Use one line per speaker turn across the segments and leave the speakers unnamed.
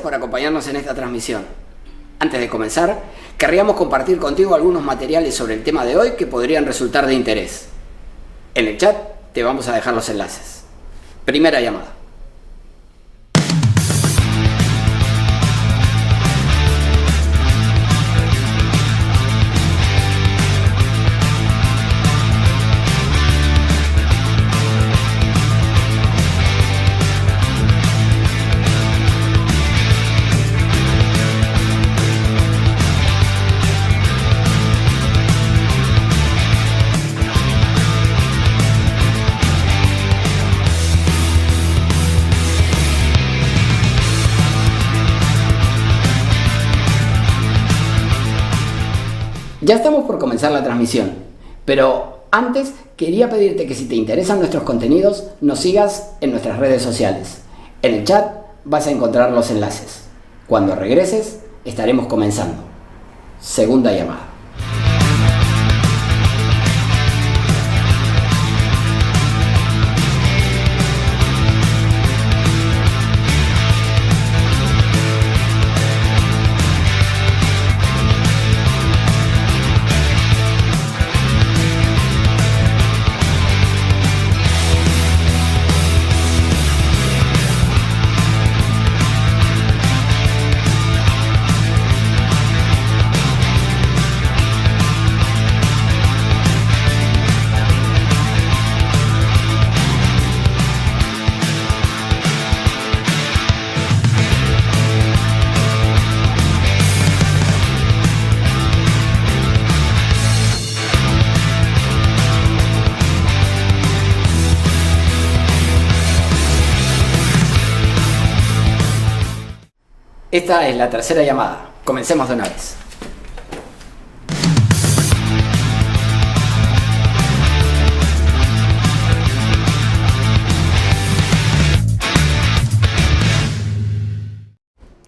Gracias por acompañarnos en esta transmisión. Antes de comenzar, querríamos compartir contigo algunos materiales sobre el tema de hoy que podrían resultar de interés. En el chat te vamos a dejar los enlaces. Primera llamada. Ya estamos por comenzar la transmisión, pero antes quería pedirte que si te interesan nuestros contenidos, nos sigas en nuestras redes sociales. En el chat vas a encontrar los enlaces. Cuando regreses, estaremos comenzando. Segunda llamada. Esta es la tercera llamada. Comencemos de una vez.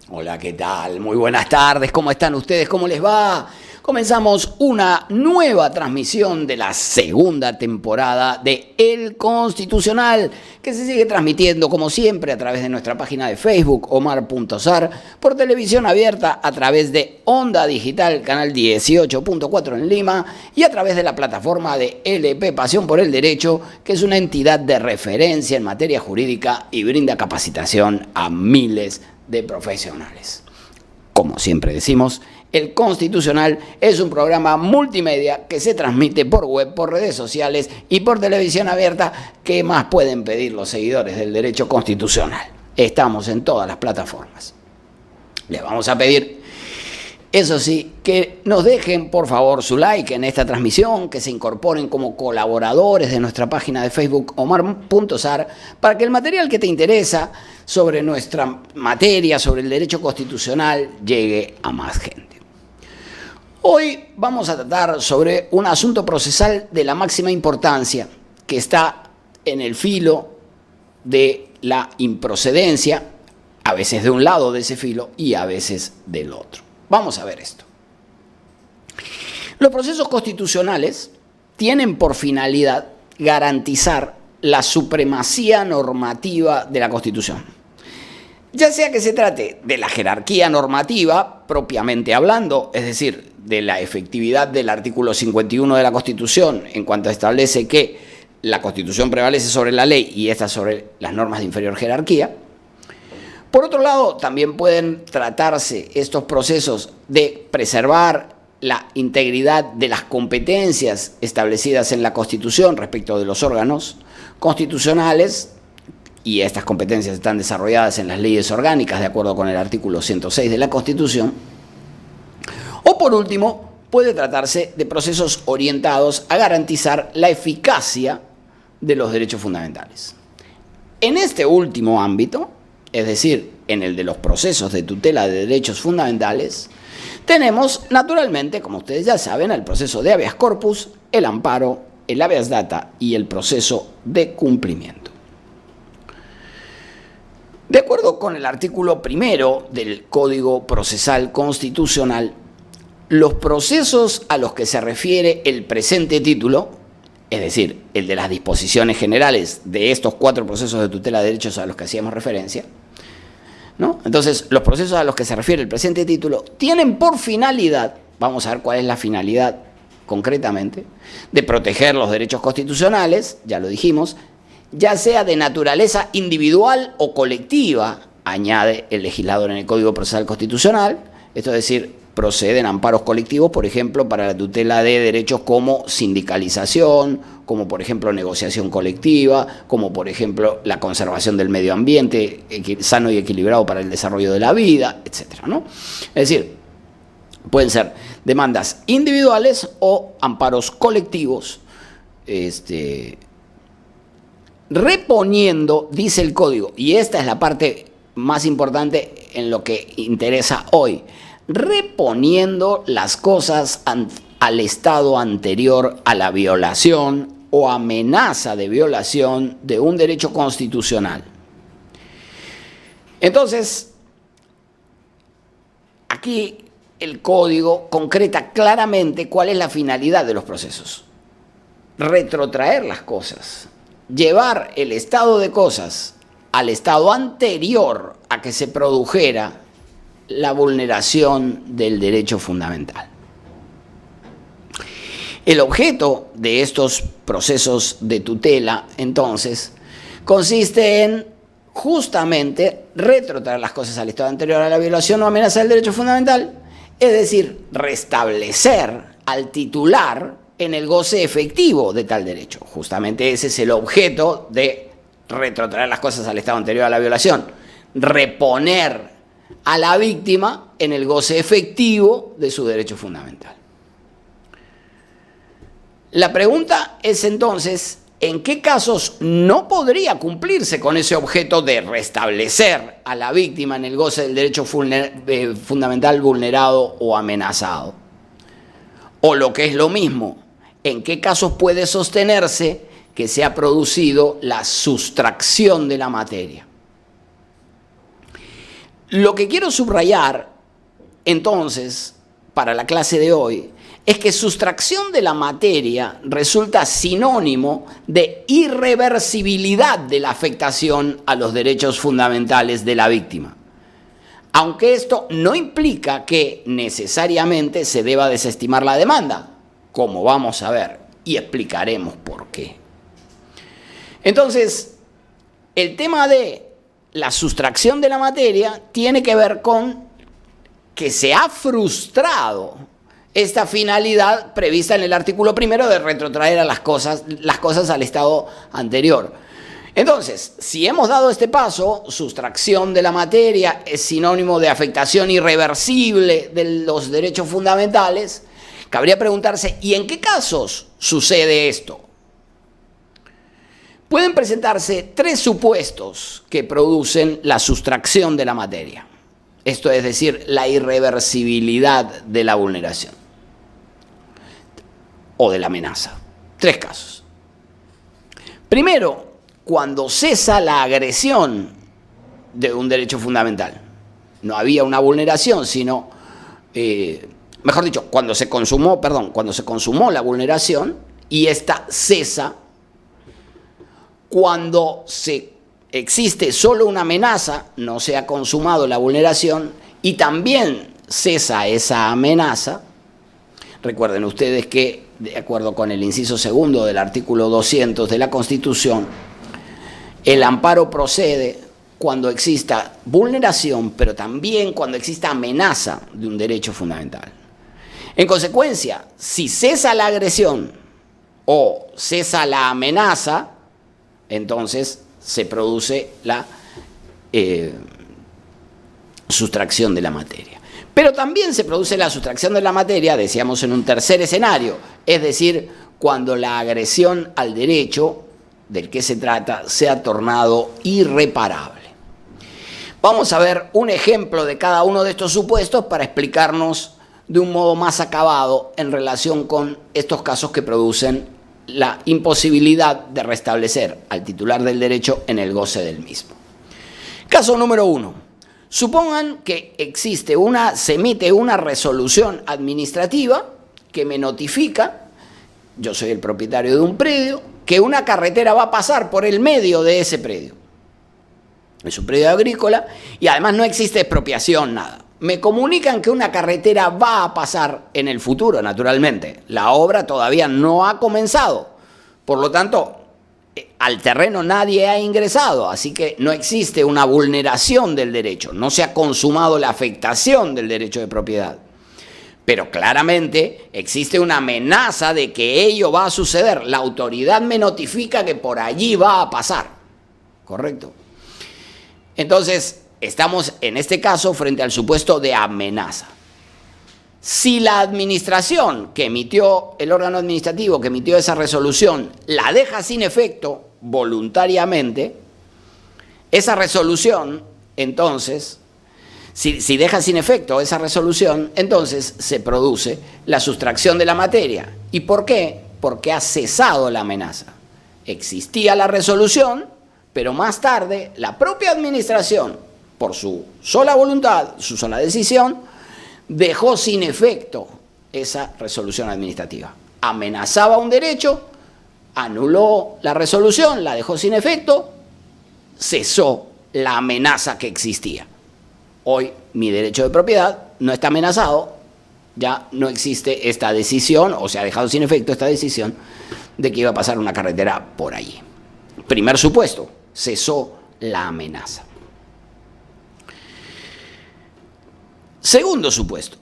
Hola, ¿qué tal? Muy buenas tardes. ¿Cómo están ustedes? ¿Cómo les va? Comenzamos una nueva transmisión de la segunda temporada de El Constitucional, que se sigue transmitiendo como siempre a través de nuestra página de Facebook, omar.sar, por televisión abierta a través de Onda Digital, canal 18.4 en Lima, y a través de la plataforma de LP Pasión por el Derecho, que es una entidad de referencia en materia jurídica y brinda capacitación a miles de profesionales. Como siempre decimos, El Constitucional es un programa multimedia que se transmite por web, por redes sociales y por televisión abierta. ¿Qué más pueden pedir los seguidores del derecho constitucional? Estamos en todas las plataformas. Les vamos a pedir, eso sí, que nos dejen por favor su like en esta transmisión, que se incorporen como colaboradores de nuestra página de Facebook omar.sar, para que el material que te interesa sobre nuestra materia, sobre el derecho constitucional, llegue a más gente. Hoy vamos a tratar sobre un asunto procesal de la máxima importancia que está en el filo de la improcedencia, a veces de un lado de ese filo y a veces del otro. Vamos a ver esto. Los procesos constitucionales tienen por finalidad garantizar la supremacía normativa de la Constitución. Ya sea que se trate de la jerarquía normativa, propiamente hablando, es decir, de la efectividad del artículo 51 de la Constitución, en cuanto establece que la Constitución prevalece sobre la ley y esta sobre las normas de inferior jerarquía. Por otro lado, también pueden tratarse estos procesos de preservar la integridad de las competencias establecidas en la Constitución respecto de los órganos constitucionales, y estas competencias están desarrolladas en las leyes orgánicas de acuerdo con el artículo 106 de la Constitución. O por último, puede tratarse de procesos orientados a garantizar la eficacia de los derechos fundamentales. En este último ámbito, es decir, en el de los procesos de tutela de derechos fundamentales, tenemos naturalmente, como ustedes ya saben, el proceso de habeas corpus, el amparo, el habeas data y el proceso de cumplimiento. De acuerdo con el artículo 1 del Código Procesal Constitucional, los procesos a los que se refiere el presente título, es decir, el de las disposiciones generales de estos 4 procesos de tutela de derechos a los que hacíamos referencia, ¿no? Entonces, los procesos a los que se refiere el presente título tienen por finalidad, vamos a ver cuál es la finalidad concretamente, de proteger los derechos constitucionales, ya lo dijimos, ya sea de naturaleza individual o colectiva, añade el legislador en el Código Procesal Constitucional, esto es decir, proceden amparos colectivos, por ejemplo, para la tutela de derechos como sindicalización, como por ejemplo negociación colectiva, como por ejemplo la conservación del medio ambiente sano y equilibrado para el desarrollo de la vida, etcétera, ¿no? Es decir, pueden ser demandas individuales o amparos colectivos, reponiendo, dice el código, y esta es la parte más importante en lo que interesa hoy, reponiendo las cosas al estado anterior a la violación o amenaza de violación de un derecho constitucional. Entonces, aquí el código concreta claramente cuál es la finalidad de los procesos. Retrotraer las cosas, llevar el estado de cosas al estado anterior a que se produjera la vulneración del derecho fundamental. El objeto de estos procesos de tutela, entonces, consiste en justamente retrotraer las cosas al estado anterior a la violación o amenaza del derecho fundamental, es decir, restablecer al titular en el goce efectivo de tal derecho. Justamente ese es el objeto de retrotraer las cosas al estado anterior a la violación, reponer a la víctima en el goce efectivo de su derecho fundamental. La pregunta es entonces, ¿en qué casos no podría cumplirse con ese objeto de restablecer a la víctima en el goce del derecho fundamental vulnerado o amenazado? O lo que es lo mismo, ¿en qué casos puede sostenerse que se ha producido la sustracción de la materia? Lo que quiero subrayar, entonces, para la clase de hoy, es que sustracción de la materia resulta sinónimo de irreversibilidad de la afectación a los derechos fundamentales de la víctima. Aunque esto no implica que necesariamente se deba desestimar la demanda, como vamos a ver y explicaremos por qué. Entonces, el tema de la sustracción de la materia tiene que ver con que se ha frustrado esta finalidad prevista en el artículo primero de retrotraer a las cosas al estado anterior. Entonces, si hemos dado este paso, sustracción de la materia es sinónimo de afectación irreversible de los derechos fundamentales, cabría preguntarse, ¿y en qué casos sucede esto? Pueden presentarse tres supuestos que producen la sustracción de la materia. Esto es decir, la irreversibilidad de la vulneración o de la amenaza. Tres casos. Primero, cuando cesa la agresión de un derecho fundamental. No había una vulneración, sino, mejor dicho, cuando se consumó la vulneración y esta cesa, cuando existe solo una amenaza, no se ha consumado la vulneración y también cesa esa amenaza. Recuerden ustedes que, de acuerdo con el inciso segundo del artículo 200 de la Constitución, el amparo procede cuando exista vulneración, pero también cuando exista amenaza de un derecho fundamental. En consecuencia, si cesa la agresión o cesa la amenaza, entonces se produce la sustracción de la materia. Pero también se produce la sustracción de la materia, decíamos, en un tercer escenario, es decir, cuando la agresión al derecho del que se trata se ha tornado irreparable. Vamos a ver un ejemplo de cada uno de estos supuestos para explicarnos de un modo más acabado en relación con estos casos que producen la imposibilidad de restablecer al titular del derecho en el goce del mismo. Caso número 1. Supongan que se emite una resolución administrativa que me notifica, yo soy el propietario de un predio, que una carretera va a pasar por el medio de ese predio. es un predio agrícola y además no existe expropiación, nada. Me comunican que una carretera va a pasar en el futuro, naturalmente. La obra todavía no ha comenzado. Por lo tanto, al terreno nadie ha ingresado, así que no existe una vulneración del derecho. No se ha consumado la afectación del derecho de propiedad. Pero claramente existe una amenaza de que ello va a suceder. La autoridad me notifica que por allí va a pasar. ¿Correcto? Entonces, estamos en este caso frente al supuesto de amenaza. Si la administración que emitió, el órgano administrativo que emitió esa resolución, la deja sin efecto voluntariamente, esa resolución, entonces, si deja sin efecto esa resolución, entonces se produce la sustracción de la materia. ¿Y por qué? Porque ha cesado la amenaza. Existía la resolución, pero más tarde la propia administración, por su sola voluntad, su sola decisión, dejó sin efecto esa resolución administrativa. Amenazaba un derecho, anuló la resolución, la dejó sin efecto, cesó la amenaza que existía. Hoy mi derecho de propiedad no está amenazado, ya no existe esta decisión, o se ha dejado sin efecto esta decisión de que iba a pasar una carretera por allí. Primer supuesto, cesó la amenaza. Segundo supuesto,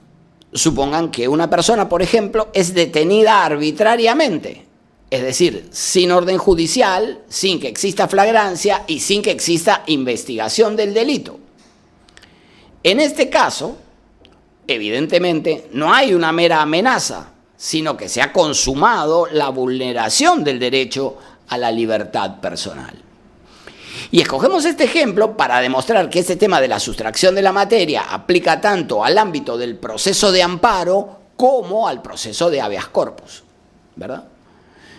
supongan que una persona, por ejemplo, es detenida arbitrariamente, es decir, sin orden judicial, sin que exista flagrancia y sin que exista investigación del delito. En este caso, evidentemente, no hay una mera amenaza, sino que se ha consumado la vulneración del derecho a la libertad personal. Y escogemos este ejemplo para demostrar que este tema de la sustracción de la materia aplica tanto al ámbito del proceso de amparo como al proceso de habeas corpus, ¿verdad?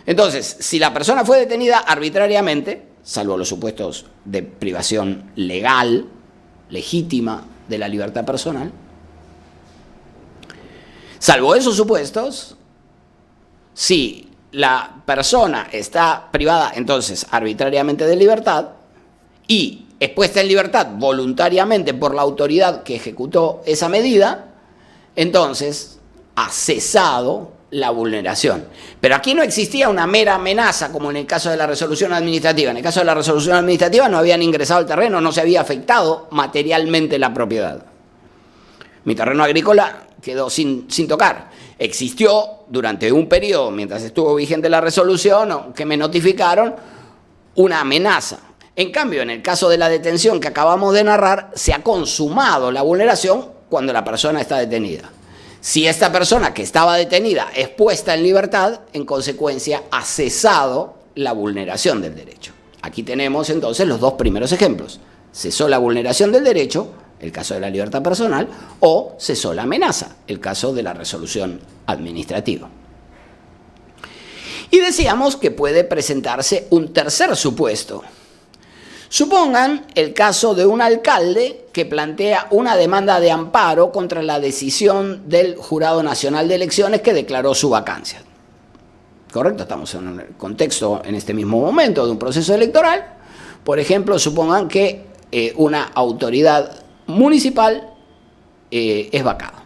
Entonces, si la persona fue detenida arbitrariamente, salvo los supuestos de privación legal, legítima de la libertad personal, salvo esos supuestos, si la persona está privada entonces arbitrariamente de libertad y es puesta en libertad voluntariamente por la autoridad que ejecutó esa medida, entonces ha cesado la vulneración. Pero aquí no existía una mera amenaza como en el caso de la resolución administrativa. En el caso de la resolución administrativa no habían ingresado al terreno, no se había afectado materialmente la propiedad. Mi terreno agrícola quedó sin tocar. Existió durante un periodo, mientras estuvo vigente la resolución, que me notificaron una amenaza. En cambio, en el caso de la detención que acabamos de narrar, se ha consumado la vulneración cuando la persona está detenida. Si esta persona que estaba detenida es puesta en libertad, en consecuencia ha cesado la vulneración del derecho. Aquí tenemos entonces los dos primeros ejemplos. Cesó la vulneración del derecho, el caso de la libertad personal, o cesó la amenaza, el caso de la resolución administrativa. Y decíamos que puede presentarse un tercer supuesto. Supongan el caso de un alcalde que plantea una demanda de amparo contra la decisión del Jurado Nacional de Elecciones que declaró su vacancia. ¿Correcto? Estamos en un contexto en este mismo momento de un proceso electoral. Por ejemplo, supongan que una autoridad municipal es vacada.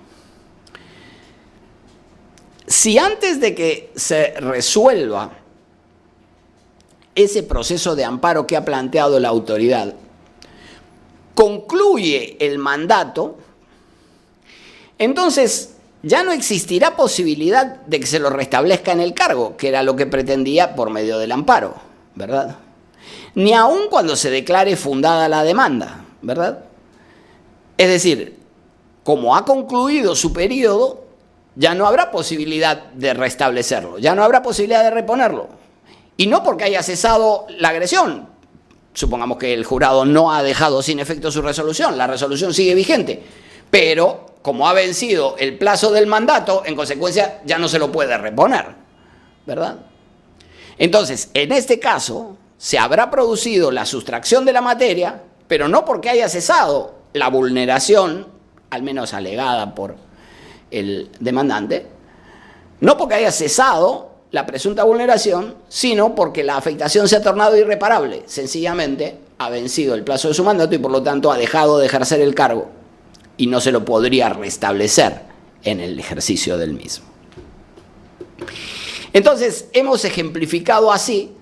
Si antes de que se resuelva ese proceso de amparo que ha planteado la autoridad concluye el mandato, entonces ya no existirá posibilidad de que se lo restablezca en el cargo, que era lo que pretendía por medio del amparo, ¿verdad? Ni aun cuando se declare fundada la demanda, ¿verdad? Es decir, como ha concluido su periodo, ya no habrá posibilidad de restablecerlo, ya no habrá posibilidad de reponerlo. Y no porque haya cesado la agresión. Supongamos que el jurado no ha dejado sin efecto su resolución, la resolución sigue vigente, pero como ha vencido el plazo del mandato, en consecuencia ya no se lo puede reponer, ¿verdad? Entonces, en este caso, se habrá producido la sustracción de la materia, pero no porque haya cesado la vulneración, al menos alegada por el demandante, no porque haya cesado la presunta vulneración, sino porque la afectación se ha tornado irreparable, sencillamente ha vencido el plazo de su mandato y por lo tanto ha dejado de ejercer el cargo y no se lo podría restablecer en el ejercicio del mismo. Entonces, hemos ejemplificado así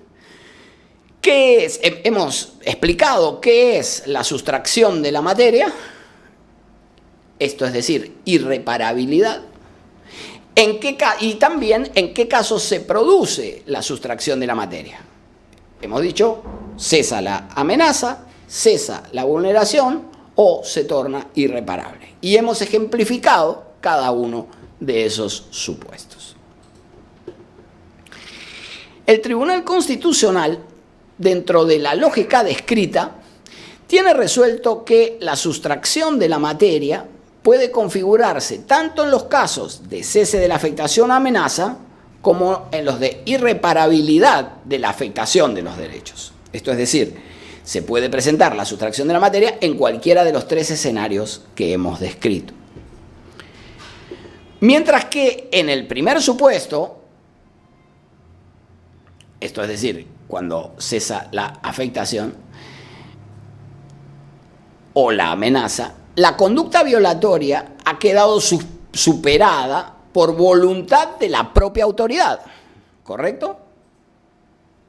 hemos explicado qué es la sustracción de la materia, esto es decir, irreparabilidad, y también en qué casos se produce la sustracción de la materia. Hemos dicho, cesa la amenaza, cesa la vulneración o se torna irreparable. Y hemos ejemplificado cada uno de esos supuestos. El Tribunal Constitucional, dentro de la lógica descrita, tiene resuelto que la sustracción de la materia puede configurarse tanto en los casos de cese de la afectación o amenaza como en los de irreparabilidad de la afectación de los derechos. Esto es decir, se puede presentar la sustracción de la materia en cualquiera de los tres escenarios que hemos descrito. Mientras que en el primer supuesto, esto es decir, cuando cesa la afectación o la amenaza, la conducta violatoria ha quedado superada por voluntad de la propia autoridad, ¿correcto?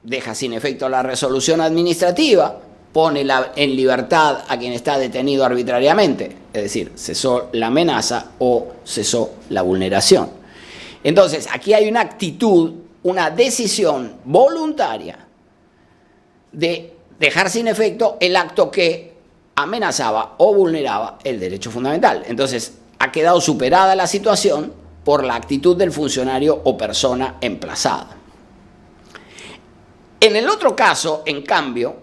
Deja sin efecto la resolución administrativa, pone en libertad a quien está detenido arbitrariamente, es decir, cesó la amenaza o cesó la vulneración. Entonces, aquí hay una actitud, una decisión voluntaria de dejar sin efecto el acto que amenazaba o vulneraba el derecho fundamental. Entonces, ha quedado superada la situación por la actitud del funcionario o persona emplazada. En el otro caso, en cambio,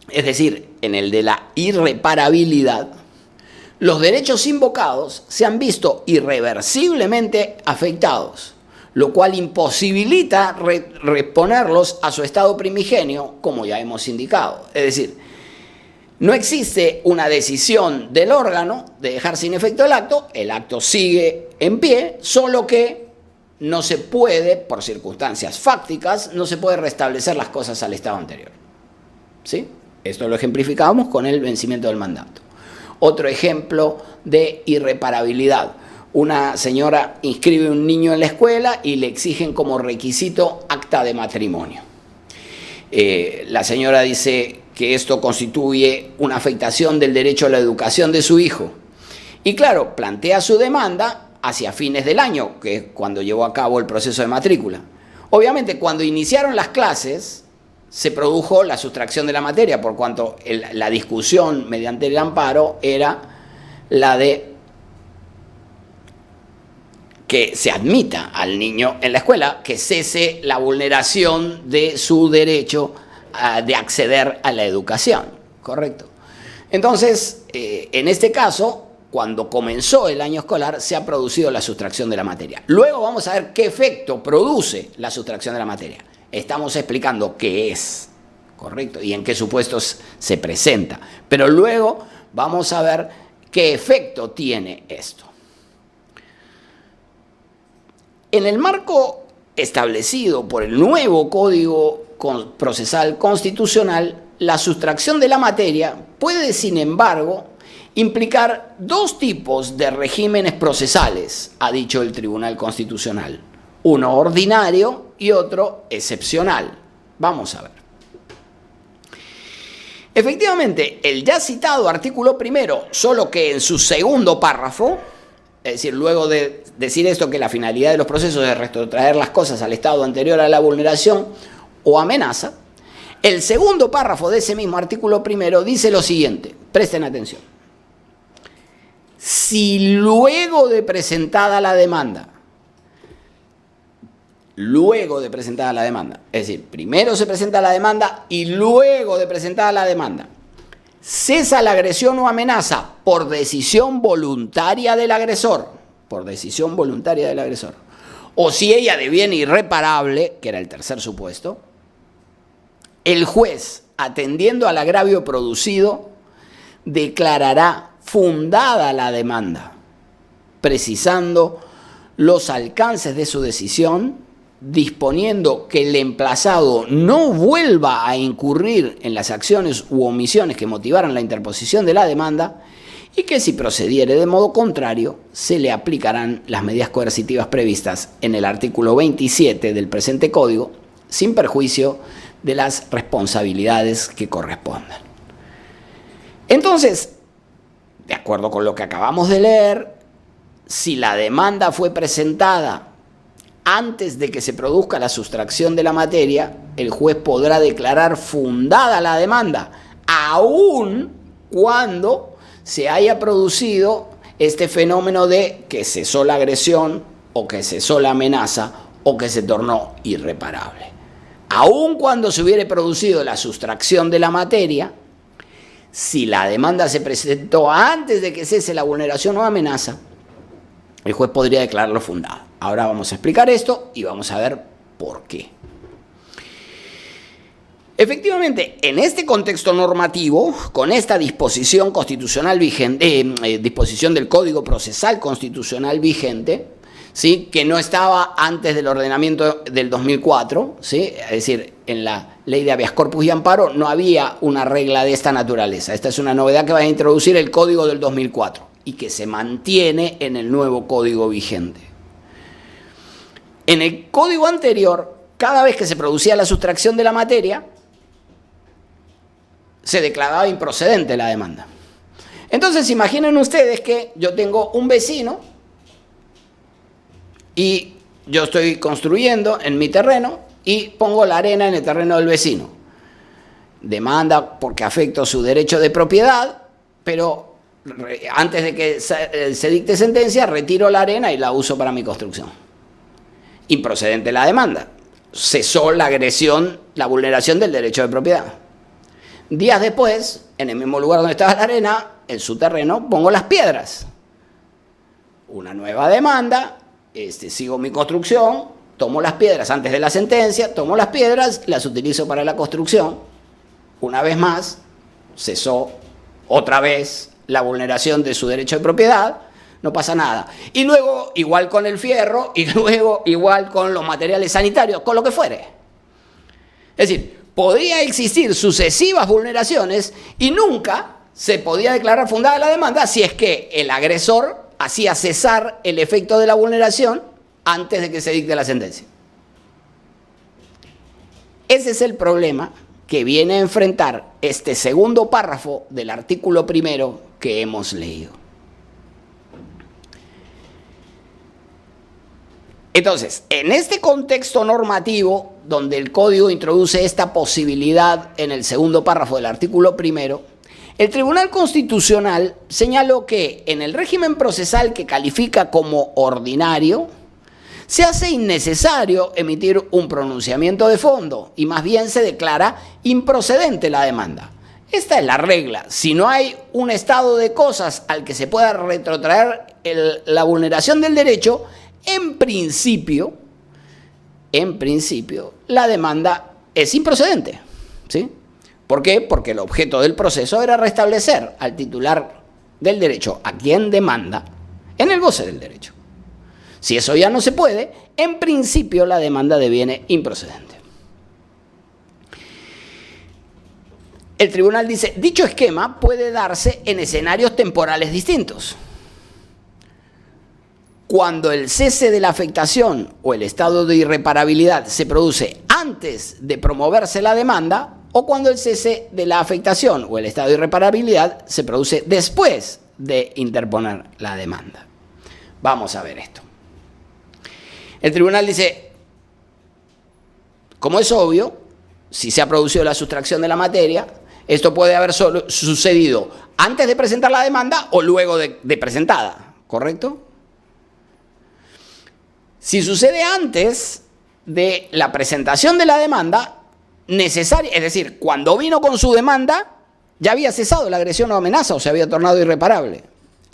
es decir, en el de la irreparabilidad, los derechos invocados se han visto irreversiblemente afectados, lo cual imposibilita reponerlos a su estado primigenio, como ya hemos indicado. Es decir, no existe una decisión del órgano de dejar sin efecto el acto sigue en pie, solo que no se puede, por circunstancias fácticas, no se puede restablecer las cosas al estado anterior. ¿Sí? Esto lo ejemplificamos con el vencimiento del mandato. Otro ejemplo de irreparabilidad. Una señora inscribe un niño en la escuela y le exigen como requisito acta de matrimonio. La señora dice que esto constituye una afectación del derecho a la educación de su hijo. Y claro, plantea su demanda hacia fines del año, que es cuando llevó a cabo el proceso de matrícula. Obviamente, cuando iniciaron las clases, se produjo la sustracción de la materia, por cuanto la discusión mediante el amparo era la de que se admita al niño en la escuela, que cese la vulneración de su derecho de acceder a la educación, ¿correcto? Entonces, en este caso, cuando comenzó el año escolar, se ha producido la sustracción de la materia. Luego vamos a ver qué efecto produce la sustracción de la materia. Estamos explicando qué es, ¿correcto? Y en qué supuestos se presenta. Pero luego vamos a ver qué efecto tiene esto. En el marco establecido por el nuevo Código Procesal Constitucional, la sustracción de la materia puede, sin embargo, implicar dos tipos de regímenes procesales, ha dicho el Tribunal Constitucional. Uno ordinario y otro excepcional. Vamos a ver. Efectivamente, el ya citado artículo primero, solo que en su segundo párrafo, es decir, luego de decir esto, que la finalidad de los procesos es retrotraer las cosas al estado anterior a la vulneración o amenaza, el segundo párrafo de ese mismo artículo primero dice lo siguiente, presten atención. Si luego de presentada la demanda, es decir, primero se presenta la demanda y luego de presentada la demanda, cesa la agresión o amenaza por decisión voluntaria del agresor, o si ella deviene irreparable, que era el tercer supuesto, el juez, atendiendo al agravio producido, declarará fundada la demanda, precisando los alcances de su decisión disponiendo que el emplazado no vuelva a incurrir en las acciones u omisiones que motivaran la interposición de la demanda y que si procediere de modo contrario se le aplicarán las medidas coercitivas previstas en el artículo 27 del presente Código sin perjuicio de las responsabilidades que correspondan. Entonces, de acuerdo con lo que acabamos de leer, si la demanda fue presentada antes de que se produzca la sustracción de la materia, el juez podrá declarar fundada la demanda, aun cuando se haya producido este fenómeno de que cesó la agresión o que cesó la amenaza o que se tornó irreparable. Aun cuando se hubiere producido la sustracción de la materia, si la demanda se presentó antes de que cese la vulneración o amenaza, el juez podría declararlo fundado. Ahora vamos a explicar esto y vamos a ver por qué. Efectivamente, en este contexto normativo, con esta disposición constitucional vigente, disposición del Código Procesal Constitucional vigente, ¿sí?, que no estaba antes del ordenamiento del 2004, ¿sí?, es decir, en la Ley de Habeas Corpus y Amparo no había una regla de esta naturaleza. Esta es una novedad que va a introducir el Código del 2004 y que se mantiene en el nuevo Código vigente. En el Código anterior, cada vez que se producía la sustracción de la materia, se declaraba improcedente la demanda. Entonces, imaginen ustedes que yo tengo un vecino y yo estoy construyendo en mi terreno y pongo la arena en el terreno del vecino. Demanda porque afecto su derecho de propiedad, pero antes de que se dicte sentencia, retiro la arena y la uso para mi construcción. Improcedente la demanda. Cesó la agresión, la vulneración del derecho de propiedad. Días después, en el mismo lugar donde estaba la arena, en su terreno, pongo las piedras. Una nueva demanda, sigo mi construcción, tomo las piedras antes de la sentencia, tomo las piedras, las utilizo para la construcción. Una vez más, cesó otra vez la vulneración de su derecho de propiedad, no pasa nada. Y luego, igual con el fierro, y luego igual con los materiales sanitarios, con lo que fuere. Es decir, podía existir sucesivas vulneraciones y nunca se podía declarar fundada la demanda si es que el agresor hacía cesar el efecto de la vulneración antes de que se dicte la sentencia. Ese es el problema que viene a enfrentar este segundo párrafo del artículo primero que hemos leído. Entonces, en este contexto normativo, donde el Código introduce esta posibilidad en el segundo párrafo del artículo primero, el Tribunal Constitucional señaló que en el régimen procesal que califica como ordinario, se hace innecesario emitir un pronunciamiento de fondo y más bien se declara improcedente la demanda. Esta es la regla. Si no hay un estado de cosas al que se pueda retrotraer la vulneración del derecho, en principio, la demanda es improcedente, ¿sí? ¿Por qué? Porque el objeto del proceso era restablecer al titular del derecho, a quien demanda, en el goce del derecho. Si eso ya no se puede, en principio la demanda deviene improcedente. El tribunal dice, dicho esquema puede darse en escenarios temporales distintos. Cuando el cese de la afectación o el estado de irreparabilidad se produce antes de promoverse la demanda o cuando el cese de la afectación o el estado de irreparabilidad se produce después de interponer la demanda. Vamos a ver esto. El tribunal dice, como es obvio, si se ha producido la sustracción de la materia, esto puede haber sucedido antes de presentar la demanda o luego de presentada, ¿correcto? Si sucede antes de la presentación de la demanda, necesaria, es decir, cuando vino con su demanda, ya había cesado la agresión o amenaza o se había tornado irreparable.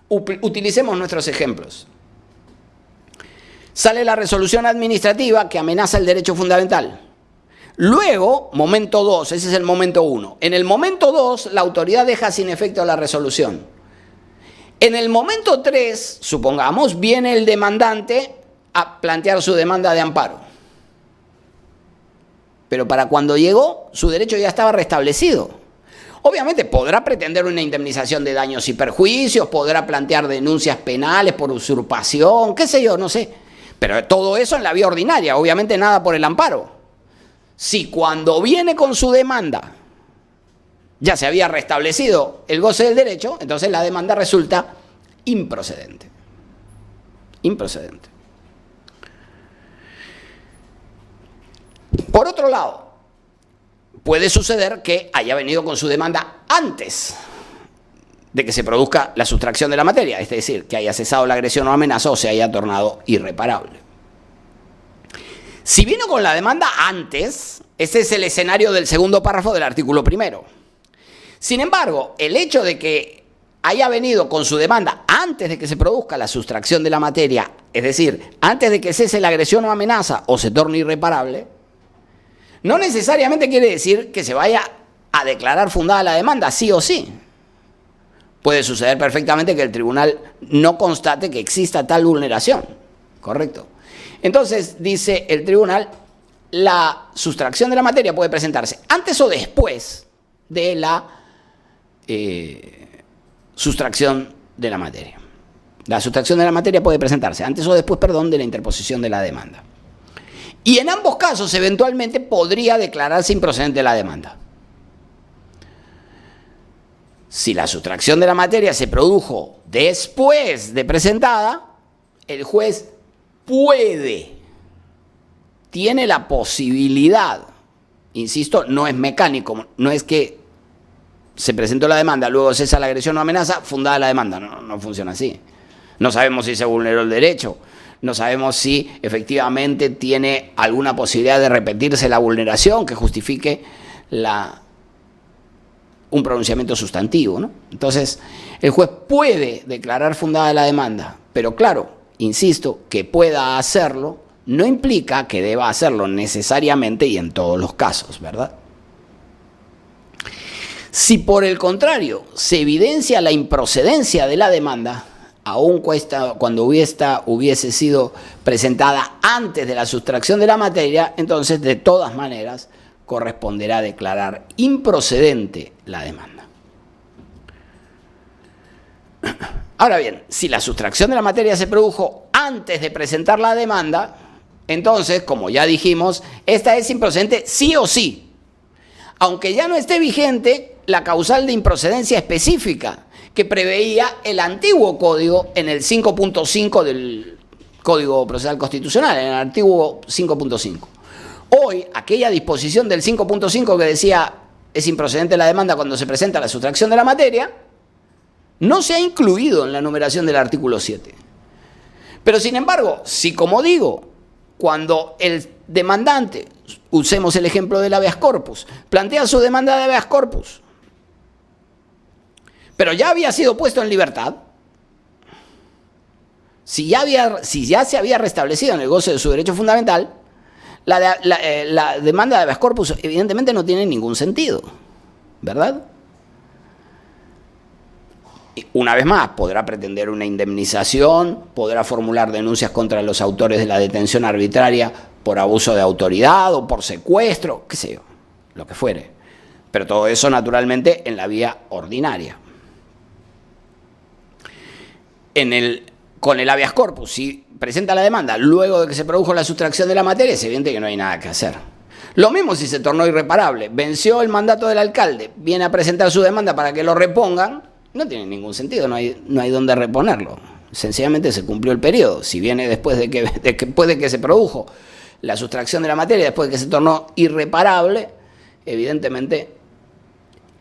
Utilicemos nuestros ejemplos. Sale la resolución administrativa que amenaza el derecho fundamental. Luego, momento 2, ese es el momento 1. En el momento 2, la autoridad deja sin efecto la resolución. En el momento 3, supongamos, viene el demandante a plantear su demanda de amparo. pero para cuando llegó, su derecho ya estaba restablecido. Obviamente podrá pretender una indemnización de daños y perjuicios, podrá plantear denuncias penales por usurpación, qué sé yo, no sé. Pero todo eso en la vía ordinaria, obviamente nada por el amparo. Si cuando viene con su demanda ya se había restablecido el goce del derecho, entonces la demanda resulta improcedente. Improcedente. Por otro lado, puede suceder que haya venido con su demanda antes de que se produzca la sustracción de la materia, es decir, que haya cesado la agresión o amenaza o se haya tornado irreparable. Si vino con la demanda antes, ese es el escenario del segundo párrafo del artículo primero. Sin embargo, el hecho de que haya venido con su demanda antes de que se produzca la sustracción de la materia, es decir, antes de que cese la agresión o amenaza o se torne irreparable, no necesariamente quiere decir que se vaya a declarar fundada la demanda, sí o sí. Puede suceder perfectamente que el tribunal no constate que exista tal vulneración, ¿correcto? Entonces, dice el tribunal, la sustracción de la materia puede presentarse antes o después de la sustracción de la materia. La sustracción de la materia puede presentarse antes o después, de la interposición de la demanda. Y en ambos casos, eventualmente, podría declararse improcedente la demanda. Si la sustracción de la materia se produjo después de presentada, el juez tiene la posibilidad, insisto, no es mecánico, no es que se presentó la demanda, luego cesa la agresión o amenaza, fundada la demanda. No funciona así. No sabemos si se vulneró el derecho, no sabemos si efectivamente tiene alguna posibilidad de repetirse la vulneración que justifique un pronunciamiento sustantivo, ¿no? Entonces, el juez puede declarar fundada la demanda, pero claro, insisto, que pueda hacerlo no implica que deba hacerlo necesariamente y en todos los casos, ¿verdad? Si por el contrario se evidencia la improcedencia de la demanda, aun cuando hubiese sido presentada antes de la sustracción de la materia, entonces de todas maneras corresponderá declarar improcedente la demanda. Ahora bien, si la sustracción de la materia se produjo antes de presentar la demanda, entonces, como ya dijimos, esta es improcedente sí o sí, aunque ya no esté vigente la causal de improcedencia específica que preveía el antiguo código en el 5.5 del Código Procesal Constitucional, en el artículo 5.5. Hoy, aquella disposición del 5.5 que decía es improcedente la demanda cuando se presenta la sustracción de la materia, no se ha incluido en la numeración del artículo 7. Pero sin embargo, si como digo, cuando el demandante, usemos el ejemplo del habeas corpus, plantea su demanda de habeas corpus, pero ya había sido puesto en libertad, si ya se había restablecido en el goce de su derecho fundamental, la demanda de habeas corpus evidentemente no tiene ningún sentido, ¿verdad? Una vez más, podrá pretender una indemnización, podrá formular denuncias contra los autores de la detención arbitraria por abuso de autoridad o por secuestro, qué sé yo, lo que fuere. Pero todo eso naturalmente en la vía ordinaria. Con el habeas corpus, si presenta la demanda luego de que se produjo la sustracción de la materia, es evidente que no hay nada que hacer. Lo mismo si se tornó irreparable, venció el mandato del alcalde, viene a presentar su demanda para que lo repongan, no tiene ningún sentido, no hay dónde reponerlo. Sencillamente se cumplió el periodo. Si viene después de que se produjo la sustracción de la materia, después de que se tornó irreparable, evidentemente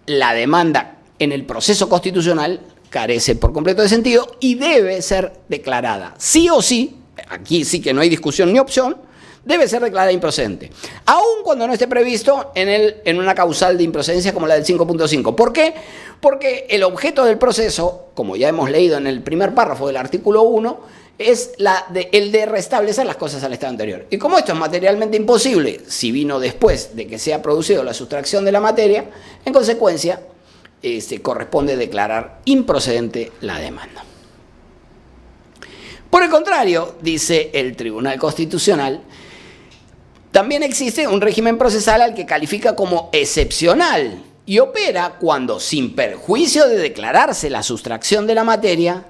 la demanda en el proceso constitucional carece por completo de sentido y debe ser declarada sí o sí, aquí sí que no hay discusión ni opción, debe ser declarada improcedente, aun cuando no esté previsto en una causal de improcedencia como la del 5.5. ¿Por qué? Porque el objeto del proceso, como ya hemos leído en el primer párrafo del artículo 1, es el de restablecer las cosas al estado anterior. Y como esto es materialmente imposible, si vino después de que se ha producido la sustracción de la materia, en consecuencia, corresponde declarar improcedente la demanda. Por el contrario, dice el Tribunal Constitucional, También existe un régimen procesal al que califica como excepcional y opera cuando, sin perjuicio de declararse la sustracción de la materia,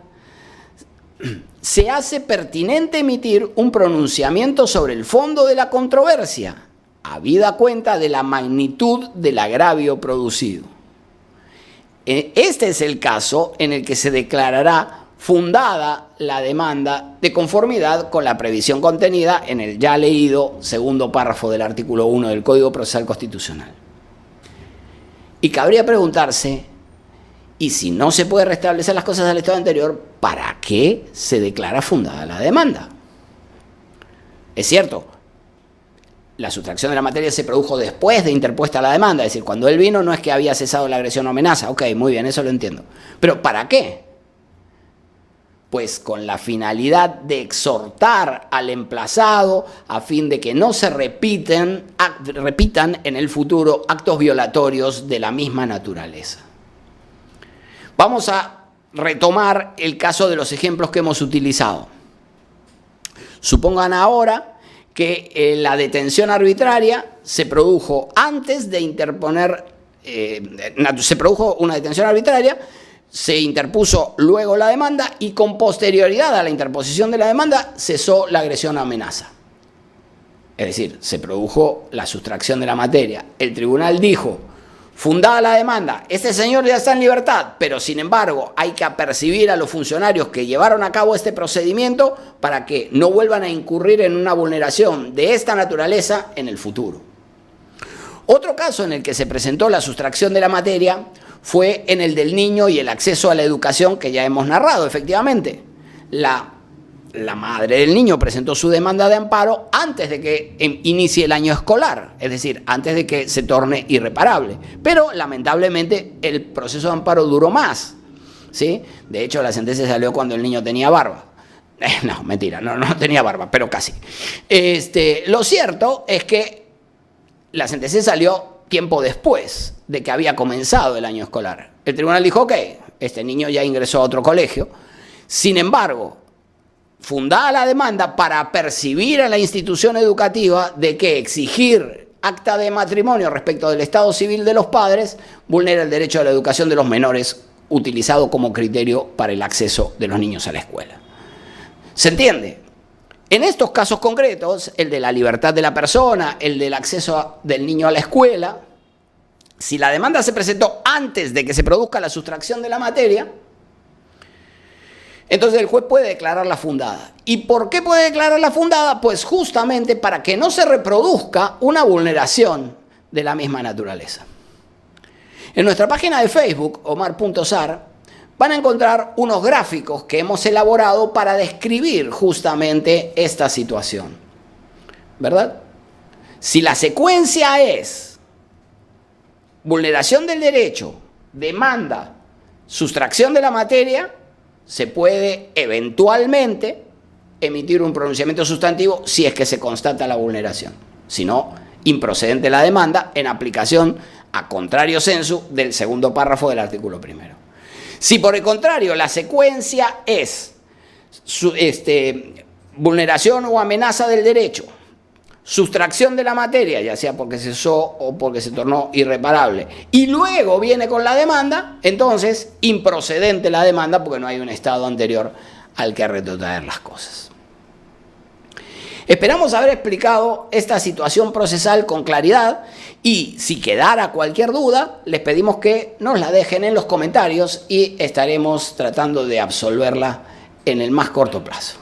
se hace pertinente emitir un pronunciamiento sobre el fondo de la controversia, habida cuenta de la magnitud del agravio producido. Este es el caso en el que se declarará fundada la demanda de conformidad con la previsión contenida en el ya leído segundo párrafo del artículo 1 del Código Procesal Constitucional. Y cabría preguntarse, y si no se puede restablecer las cosas del estado anterior, ¿para qué se declara fundada la demanda? Es cierto, la sustracción de la materia se produjo después de interpuesta la demanda, es decir, cuando él vino no es que había cesado la agresión o amenaza, ok, muy bien, eso lo entiendo. Pero ¿para qué? Pues con la finalidad de exhortar al emplazado a fin de que no se repitan en el futuro actos violatorios de la misma naturaleza. Vamos a retomar el caso de los ejemplos que hemos utilizado. Supongan ahora que la detención arbitraria se produjo antes de interponer, se produjo una detención arbitraria, se interpuso luego la demanda y con posterioridad a la interposición de la demanda cesó la agresión o amenaza. Es decir, se produjo la sustracción de la materia. El tribunal dijo, fundada la demanda, este señor ya está en libertad, pero sin embargo hay que apercibir a los funcionarios que llevaron a cabo este procedimiento para que no vuelvan a incurrir en una vulneración de esta naturaleza en el futuro. Otro caso en el que se presentó la sustracción de la materia fue en el del niño y el acceso a la educación que ya hemos narrado, efectivamente. La madre del niño presentó su demanda de amparo antes de que inicie el año escolar, es decir, antes de que se torne irreparable. Pero lamentablemente el proceso de amparo duró más, ¿sí? De hecho, la sentencia salió cuando el niño tenía barba. No, mentira, no tenía barba, pero casi. Lo cierto es que la sentencia salió tiempo después de que había comenzado el año escolar. El tribunal dijo, ok, este niño ya ingresó a otro colegio. Sin embargo, fundada la demanda para percibir a la institución educativa de que exigir acta de matrimonio respecto del estado civil de los padres vulnera el derecho a la educación de los menores utilizado como criterio para el acceso de los niños a la escuela. ¿Se entiende? En estos casos concretos, el de la libertad de la persona, el del acceso del niño a la escuela, si la demanda se presentó antes de que se produzca la sustracción de la materia, entonces el juez puede declararla fundada. ¿Y por qué puede declararla fundada? Pues justamente para que no se reproduzca una vulneración de la misma naturaleza. En nuestra página de Facebook, Omar.Sar, van a encontrar unos gráficos que hemos elaborado para describir justamente esta situación. ¿Verdad? Si la secuencia es vulneración del derecho, demanda, sustracción de la materia, se puede eventualmente emitir un pronunciamiento sustantivo si es que se constata la vulneración. Si no, improcedente la demanda en aplicación a contrario sensu del segundo párrafo del artículo primero. Si por el contrario la secuencia es vulneración o amenaza del derecho, sustracción de la materia, ya sea porque cesó o porque se tornó irreparable, y luego viene con la demanda, entonces improcedente la demanda porque no hay un estado anterior al que retrotraer las cosas. Esperamos haber explicado esta situación procesal con claridad y si quedara cualquier duda, les pedimos que nos la dejen en los comentarios y estaremos tratando de absolverla en el más corto plazo.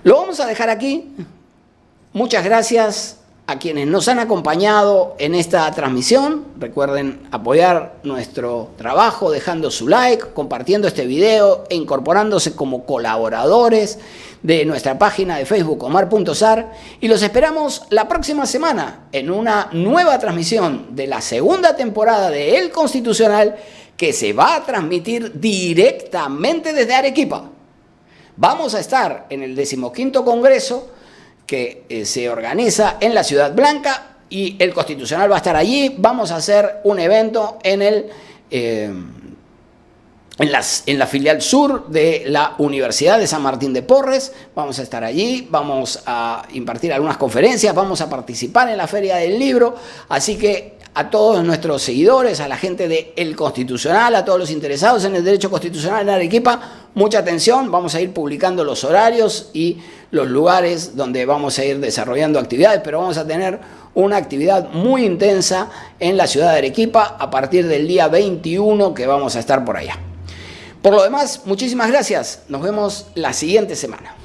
Lo vamos a dejar aquí. Muchas gracias a quienes nos han acompañado en esta transmisión. Recuerden apoyar nuestro trabajo dejando su like, compartiendo este video e incorporándose como colaboradores de nuestra página de Facebook Omar.Sar y los esperamos la próxima semana en una nueva transmisión de la segunda temporada de El Constitucional que se va a transmitir directamente desde Arequipa. Vamos a estar en el 15º Congreso que se organiza en la Ciudad Blanca y El Constitucional va a estar allí. Vamos a hacer un evento en en la filial sur de la Universidad de San Martín de Porres. Vamos a estar allí, vamos a impartir algunas conferencias, vamos a participar en la Feria del Libro, así que a todos nuestros seguidores, a la gente de El Constitucional, a todos los interesados en el derecho constitucional en Arequipa, mucha atención, vamos a ir publicando los horarios y los lugares donde vamos a ir desarrollando actividades, pero vamos a tener una actividad muy intensa en la ciudad de Arequipa a partir del día 21 que vamos a estar por allá. Por lo demás, muchísimas gracias. Nos vemos la siguiente semana.